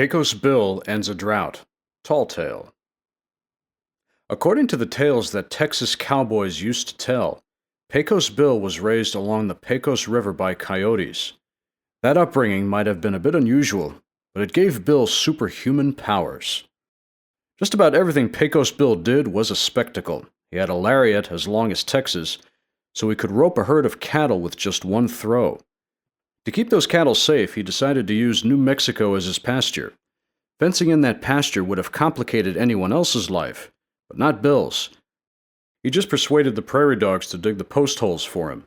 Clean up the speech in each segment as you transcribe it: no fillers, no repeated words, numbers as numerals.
Pecos Bill ends a drought. Tall tale. According to the tales that Texas cowboys used to tell, Pecos Bill was raised along the Pecos River by coyotes. That upbringing might have been a bit unusual, but it gave Bill superhuman powers. Just about everything Pecos Bill did was a spectacle. He had a lariat as long as Texas, so he could rope a herd of cattle with just one throw. To keep those cattle safe, he decided to use New Mexico as his pasture. Fencing in that pasture would have complicated anyone else's life, but not Bill's. He just persuaded the prairie dogs to dig the post holes for him.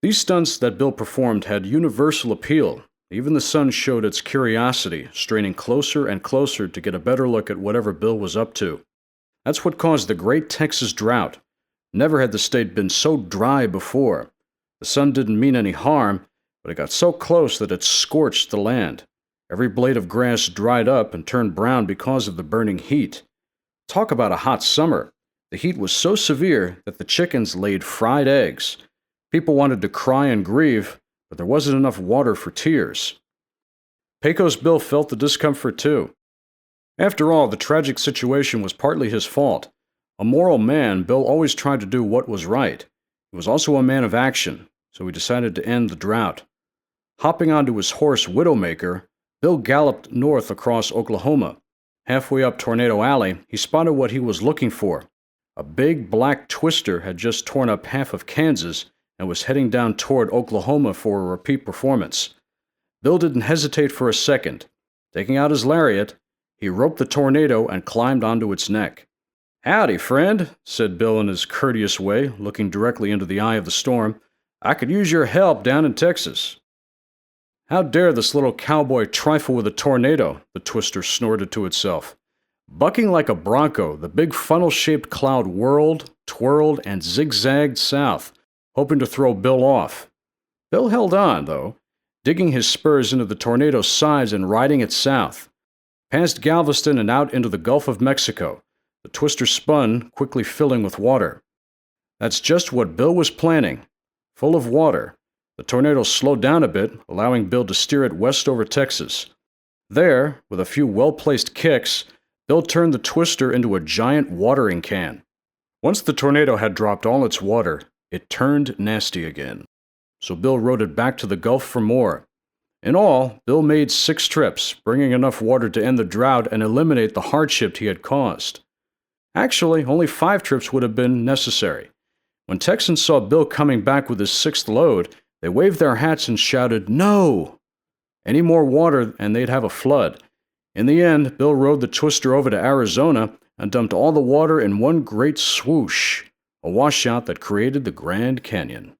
These stunts that Bill performed had universal appeal. Even the sun showed its curiosity, straining closer and closer to get a better look at whatever Bill was up to. That's what caused the Great Texas Drought. Never had the state been so dry before. The sun didn't mean any harm, but it got so close that it scorched the land. Every blade of grass dried up and turned brown because of the burning heat. Talk about a hot summer. The heat was so severe that the chickens laid fried eggs. People wanted to cry and grieve, but there wasn't enough water for tears. Pecos Bill felt the discomfort too. After all, the tragic situation was partly his fault. A moral man, Bill always tried to do what was right. He was also a man of action, so he decided to end the drought. Hopping onto his horse Widowmaker, Bill galloped north across Oklahoma. Halfway up Tornado Alley, he spotted what he was looking for. A big black twister had just torn up half of Kansas and was heading down toward Oklahoma for a repeat performance. Bill didn't hesitate for a second. Taking out his lariat, he roped the tornado and climbed onto its neck. "Howdy, friend," said Bill in his courteous way, looking directly into the eye of the storm. "I could use your help down in Texas." "How dare this little cowboy trifle with a tornado?" the twister snorted to itself. Bucking like a bronco, the big funnel-shaped cloud whirled, twirled, and zigzagged south, hoping to throw Bill off. Bill held on, though, digging his spurs into the tornado's sides and riding it south. Past Galveston and out into the Gulf of Mexico, the twister spun, quickly filling with water. That's just what Bill was planning. Full of water, the tornado slowed down a bit, allowing Bill to steer it west over Texas. There, with a few well-placed kicks, Bill turned the twister into a giant watering can. Once the tornado had dropped all its water, it turned nasty again. So Bill rode it back to the Gulf for more. In all, Bill made 6 trips, bringing enough water to end the drought and eliminate the hardship he had caused. Actually, only 5 trips would have been necessary. When Texans saw Bill coming back with his 6th load, they waved their hats and shouted, "No!" Any more water and they'd have a flood. In the end, Bill rode the twister over to Arizona and dumped all the water in one great swoosh, a washout that created the Grand Canyon.